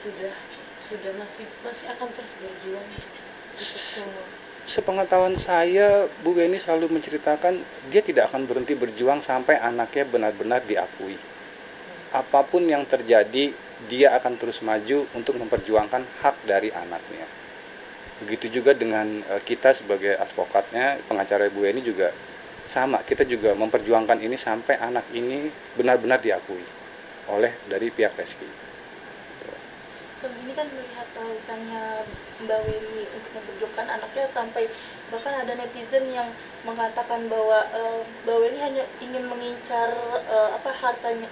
sudah sudah masih akan terus berjuang untuk semua. Sepengetahuan saya, Bu Weni selalu menceritakan dia tidak akan berhenti berjuang sampai anaknya benar-benar diakui. Apapun yang terjadi, dia akan terus maju untuk memperjuangkan hak dari anaknya. Begitu juga dengan kita sebagai advokatnya, pengacara Bu Weni juga sama. Kita juga memperjuangkan ini sampai anak ini benar-benar diakui oleh dari pihak Reski. Ini kan melihat misalnya Mbak Weni untuk memperjuangkan anaknya, sampai bahkan ada netizen yang mengatakan bahwa Mbak Weni hanya ingin mengincar hartanya,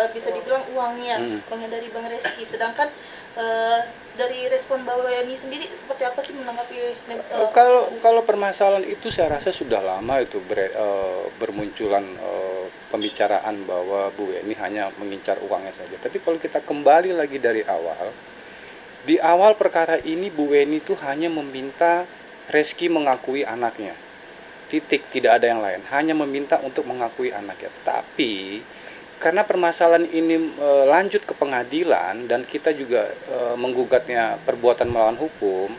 bisa dibilang uangnya dari Bang Reski. Sedangkan dari respon Mbak Weni sendiri seperti apa sih menanggapi? Kalau permasalahan itu saya rasa sudah lama itu bermunculan pembicaraan bahwa Bu Weni hanya mengincar uangnya saja. Tapi kalau kita kembali lagi dari awal, di awal perkara ini Bu Weni itu hanya meminta Reski mengakui anaknya. Titik, tidak ada yang lain. Hanya meminta untuk mengakui anaknya. Tapi karena permasalahan ini lanjut ke pengadilan dan kita juga menggugatnya perbuatan melawan hukum,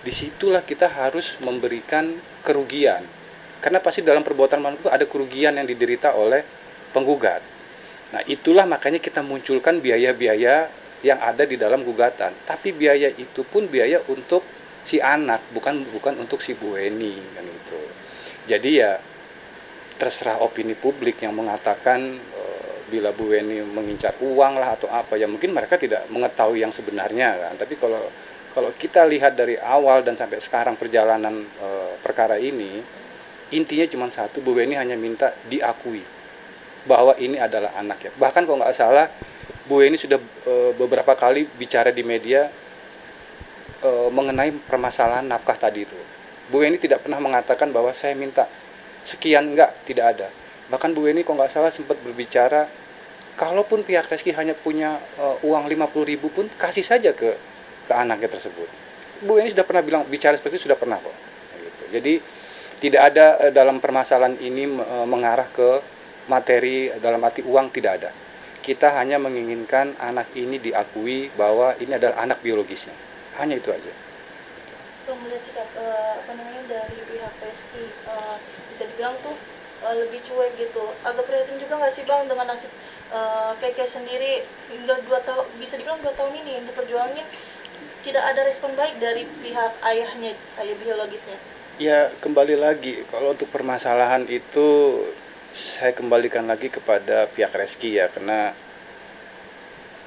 disitulah kita harus memberikan kerugian. Karena pasti dalam perbuatan melawan hukum ada kerugian yang diderita oleh penggugat. Nah, itulah makanya kita munculkan biaya-biaya yang ada di dalam gugatan. Tapi biaya itu pun biaya untuk si anak, bukan untuk si Bu Weni kan gitu. Jadi ya terserah opini publik yang mengatakan bila Bu Weni mengincar uang lah atau apa, ya mungkin mereka tidak mengetahui yang sebenarnya kan. Tapi kalau kita lihat dari awal dan sampai sekarang perjalanan perkara ini, intinya cuma satu, Bu Weni hanya minta diakui bahwa ini adalah anaknya. Bahkan kalau nggak salah, Bu Weni sudah beberapa kali bicara di media mengenai permasalahan nafkah tadi itu. Bu Weni tidak pernah mengatakan bahwa saya minta sekian, tidak ada. Bahkan Bu Weni kalau nggak salah sempat berbicara, kalaupun pihak Reski hanya punya uang 50.000 pun kasih saja ke anaknya tersebut. Bu Weni sudah pernah bicara seperti itu, sudah pernah kok. Gitu. Jadi tidak ada dalam permasalahan ini mengarah ke materi dalam arti uang, tidak ada. Kita hanya menginginkan anak ini diakui bahwa ini adalah anak biologisnya. Hanya itu aja. Melihat sikap dari pihak Reski, bisa dibilang tuh lebih cuek gitu. Agak prihatin juga nggak sih Bang dengan nasib Keke sendiri hingga 2 tahun, bisa dibilang 2 tahun ini yang diperjuangin, tidak ada respon baik dari pihak ayahnya, ayah biologisnya. Ya kembali lagi, kalau untuk permasalahan itu saya kembalikan lagi kepada pihak Reski ya, karena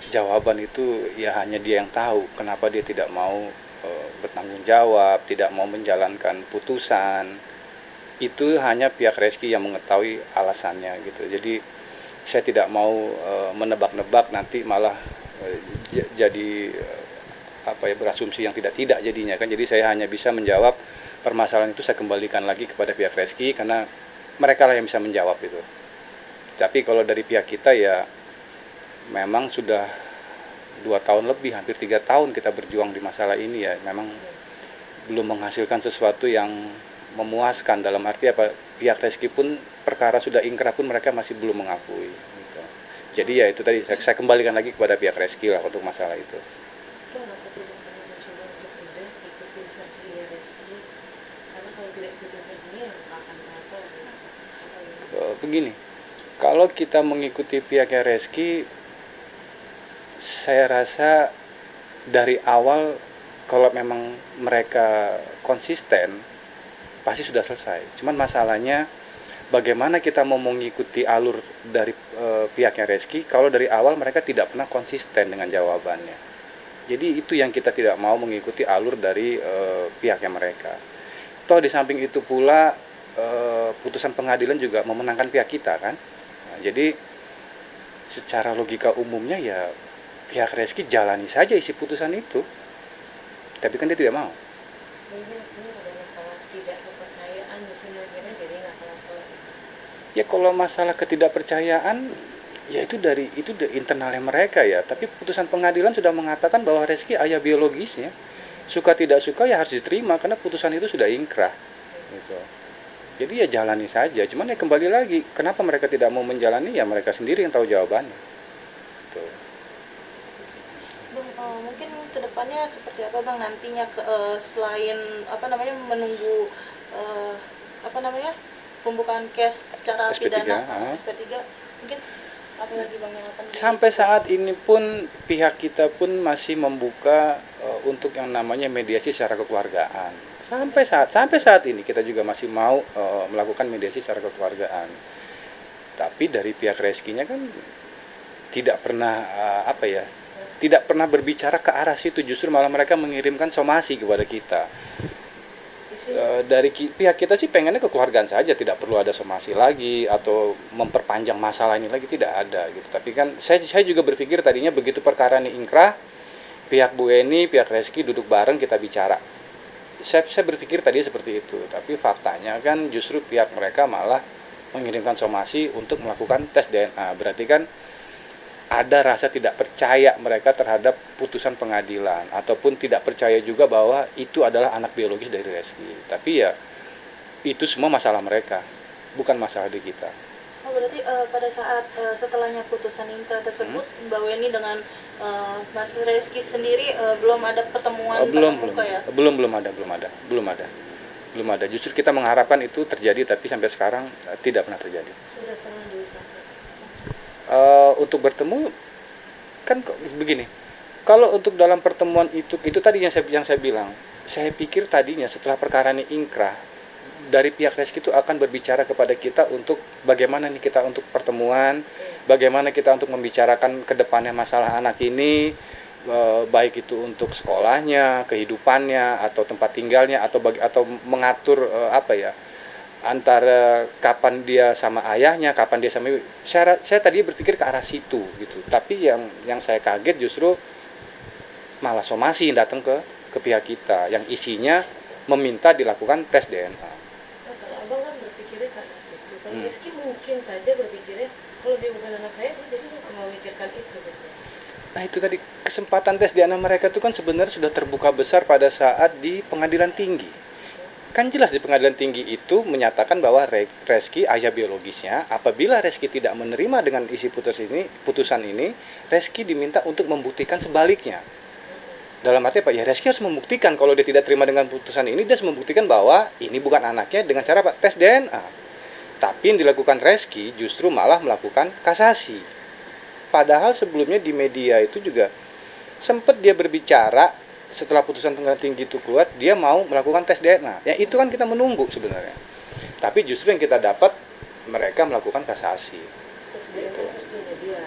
jawaban itu ya hanya dia yang tahu kenapa dia tidak mau bertanggung jawab, tidak mau menjalankan putusan. Itu hanya pihak Reski yang mengetahui alasannya gitu. Jadi saya tidak mau menebak-nebak, nanti malah jadi berasumsi yang tidak jadinya kan. Jadi saya hanya bisa menjawab permasalahan itu, saya kembalikan lagi kepada pihak Reski karena mereka lah yang bisa menjawab itu. Tapi kalau dari pihak kita ya memang sudah 2 tahun lebih, hampir 3 tahun kita berjuang di masalah ini ya, memang belum menghasilkan sesuatu yang memuaskan. Dalam arti apa, pihak Reski pun perkara sudah ingkrah pun mereka masih belum mengakui gitu. Jadi ya itu tadi, saya kembalikan lagi kepada pihak Reski lah untuk masalah itu. Kenapa tidak pernah mencoba untuk udah ikutin versinya Reski? Karena kalau tidak ikutin versinya ya akan apa? Begini, kalau kita mengikuti pihaknya Reski, saya rasa dari awal kalau memang mereka konsisten pasti sudah selesai. Cuman masalahnya bagaimana kita mau mengikuti alur dari pihaknya Reski kalau dari awal mereka tidak pernah konsisten dengan jawabannya. Jadi itu yang kita tidak mau mengikuti alur dari pihaknya mereka. Toh di samping itu pula putusan pengadilan juga memenangkan pihak kita kan. Nah, jadi secara logika umumnya ya pihak Reski jalani saja isi putusan itu. Tapi kan dia tidak mau. Ini ada masalah tidak kepercayaan di sini, akhirnya jadi nggak kelar-kelar. Ya kalau masalah ketidakpercayaan ya itu dari internalnya mereka ya. Tapi putusan pengadilan sudah mengatakan bahwa Reski ayah biologisnya. Suka tidak suka ya harus diterima karena putusan itu sudah ingkrah. Gitu. Jadi ya jalani saja. Cuman ya kembali lagi, kenapa mereka tidak mau menjalani, ya mereka sendiri yang tahu jawabannya. Gitu. Bang, Bang, mungkin kedepannya seperti apa Bang nantinya selain menunggu eh, pembukaan case secara SP3, pidana SP3, mungkin apa lagi Bang yang akan sampai saat ini pun pihak kita pun masih membuka untuk yang namanya mediasi secara kekeluargaan. Sampai saat ini kita juga masih mau melakukan mediasi secara kekeluargaan. Tapi dari pihak reskinya kan tidak pernah tidak pernah berbicara ke arah situ, justru malah mereka mengirimkan somasi kepada kita. Dari pihak kita sih pengennya kekeluargaan saja, tidak perlu ada somasi lagi atau memperpanjang masalah ini lagi, tidak ada gitu. Tapi kan saya juga berpikir tadinya begitu perkara ini ingkrah, pihak Bu Eni, pihak Reski duduk bareng kita bicara. Saya berpikir tadi seperti itu, tapi faktanya kan justru pihak mereka malah mengirimkan somasi untuk melakukan tes DNA. Berarti kan ada rasa tidak percaya mereka terhadap putusan pengadilan, ataupun tidak percaya juga bahwa itu adalah anak biologis dari Reski. Tapi ya itu semua masalah mereka, bukan masalah di kita. Oh, berarti pada saat setelahnya putusan inkrah tersebut, Mbak Weni dengan Mas Reski sendiri belum ada pertemuan tatap muka ya? Belum ada. Justru kita mengharapkan itu terjadi, tapi sampai sekarang tidak pernah terjadi. Sudah pernah diusahakan? Untuk bertemu kan begini, kalau untuk dalam pertemuan itu tadi yang saya bilang, saya pikir tadinya setelah perkara ini ingkrah, dari pihak Reski itu akan berbicara kepada kita untuk bagaimana nih kita untuk pertemuan, bagaimana kita untuk membicarakan ke depannya masalah anak ini, baik itu untuk sekolahnya, kehidupannya, atau tempat tinggalnya, atau mengatur antara kapan dia sama ayahnya, kapan dia sama ibu. Saya tadi berpikir ke arah situ gitu. Tapi yang saya kaget justru malah somasi datang ke pihak kita yang isinya meminta dilakukan tes DNA. Nah, kalau abang kan berpikirnya ke arah situ. Kalau Rizky mungkin saja berpikirnya kalau dia bukan anak saya, dia jadi memikirkan itu. Gitu. Nah itu tadi kesempatan tes DNA mereka itu kan sebenarnya sudah terbuka besar pada saat di pengadilan tinggi. Kan jelas di pengadilan tinggi itu menyatakan bahwa Reski ayah biologisnya, apabila Reski tidak menerima dengan isi putusan ini, Reski diminta untuk membuktikan sebaliknya. Dalam arti apa? Ya Reski harus membuktikan kalau dia tidak terima dengan putusan ini, dia harus membuktikan bahwa ini bukan anaknya dengan cara tes DNA. Tapi yang dilakukan Reski justru malah melakukan kasasi. Padahal sebelumnya di media itu juga sempat dia berbicara. Setelah putusan pengadilan tinggi itu keluar, dia mau melakukan tes DNA. Ya itu kan kita menunggu sebenarnya. Tapi justru yang kita dapat, mereka melakukan kasasi. Tes DNA versinya dia.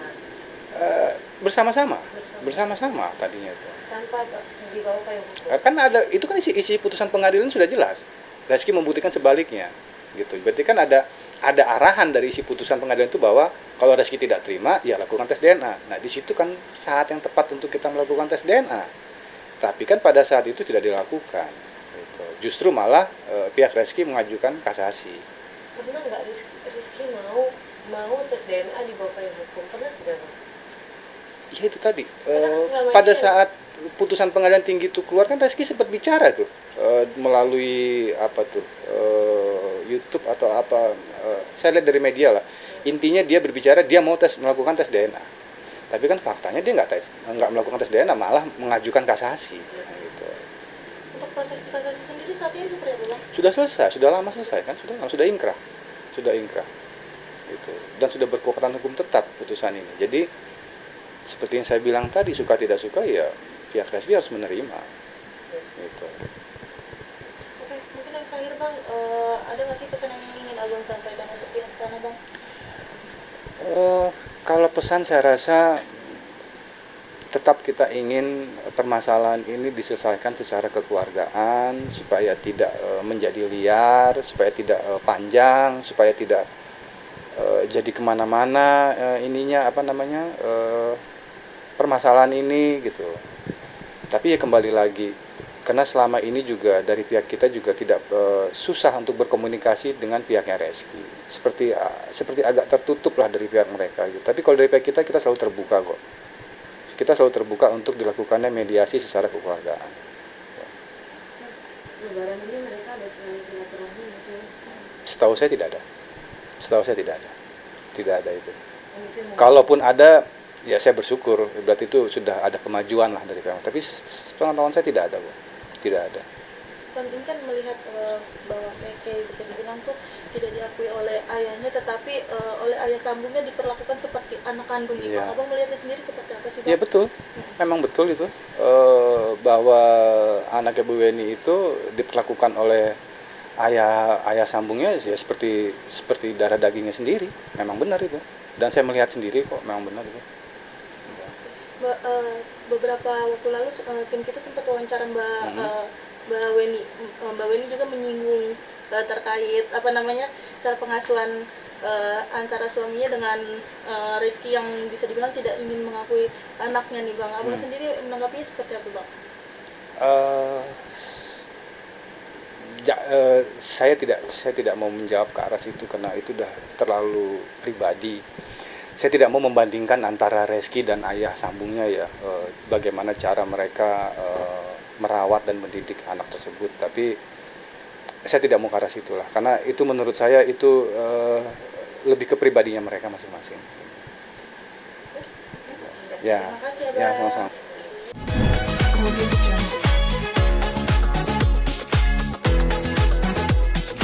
Bersama-sama tadinya itu. Tanpa dibawa payung hukum. Kan ada, itu kan isi putusan pengadilan sudah jelas. Reski membuktikan sebaliknya. Gitu. Berarti kan ada arahan dari isi putusan pengadilan itu bahwa kalau Reski tidak terima, ya lakukan tes DNA. Nah di situ kan saat yang tepat untuk kita melakukan tes DNA. Tapi kan pada saat itu tidak dilakukan. Gitu. Justru malah pihak Reski mengajukan kasasi. Pernah nggak Rizky mau tes DNA di bawah payung hukum? Pernah tidak, Bang? Ya itu tadi. Pada saat putusan pengadilan tinggi itu keluar kan Reski sempat bicara tuh melalui YouTube atau saya lihat dari media lah. Intinya dia berbicara dia mau melakukan tes DNA. Tapi kan faktanya dia nggak melakukan tes DNA, malah mengajukan kasasi. Gitu. Untuk proses kasasi sendiri saat ini seperti apa, Bang? Sudah selesai, sudah lama selesai kan, sudah ingkrah. Gitu. Dan sudah berkekuatan hukum tetap putusan ini. Jadi seperti yang saya bilang tadi, suka tidak suka ya pihak Reski harus menerima. Gitu. Oke, mungkin yang terakhir Bang, ada nggak sih pesan yang ingin Abang sampaikan untuk pihak sana, Bang? Kalau pesan saya rasa tetap kita ingin permasalahan ini diselesaikan secara kekeluargaan supaya tidak menjadi liar, supaya tidak panjang, supaya tidak jadi kemana-mana permasalahan ini gitu. Tapi ya kembali lagi, karena selama ini juga dari pihak kita juga tidak susah untuk berkomunikasi dengan pihaknya Reski. Seperti agak tertutup lah dari pihak mereka gitu. Tapi kalau dari pihak kita selalu terbuka kok. Kita selalu terbuka untuk dilakukannya mediasi secara kekeluargaan. Lebaran ini mereka ada silaturahmi nggak sih? Setahu saya tidak ada. Tidak ada itu. Kalaupun ada, ya saya bersyukur, berarti itu sudah ada kemajuan lah dari kami. Tapi pengetahuan saya tidak ada, Bu. Tidak ada. Penting kan melihat bahwa kayak bisa dibilang tuh tidak diakui oleh ayahnya, tetapi oleh ayah sambungnya diperlakukan seperti anak kandung ibu. Iya. Abang melihatnya sendiri seperti apa sih, Bang? Ya betul, memang betul itu, bahwa anak Ibu Weni itu diperlakukan oleh ayah sambungnya ya seperti darah dagingnya sendiri. Memang benar itu, dan saya melihat sendiri kok, memang benar itu. Beberapa waktu lalu tim kita sempat wawancara Mbak Weni. Mbak Weni juga menyinggung terkait cara pengasuhan antara suaminya dengan Rizky yang bisa dibilang tidak ingin mengakui anaknya nih, Bang. Abang sendiri menanggapinya seperti apa, Bang? Saya tidak mau menjawab ke arah situ karena itu udah terlalu pribadi. Saya tidak mau membandingkan antara Rizky dan ayah sambungnya ya, bagaimana cara mereka merawat dan mendidik anak tersebut. Tapi saya tidak mau ke arah situ lah, karena itu menurut saya itu lebih ke pribadinya mereka masing-masing. Terima kasih, Abang. Ya, sama-sama.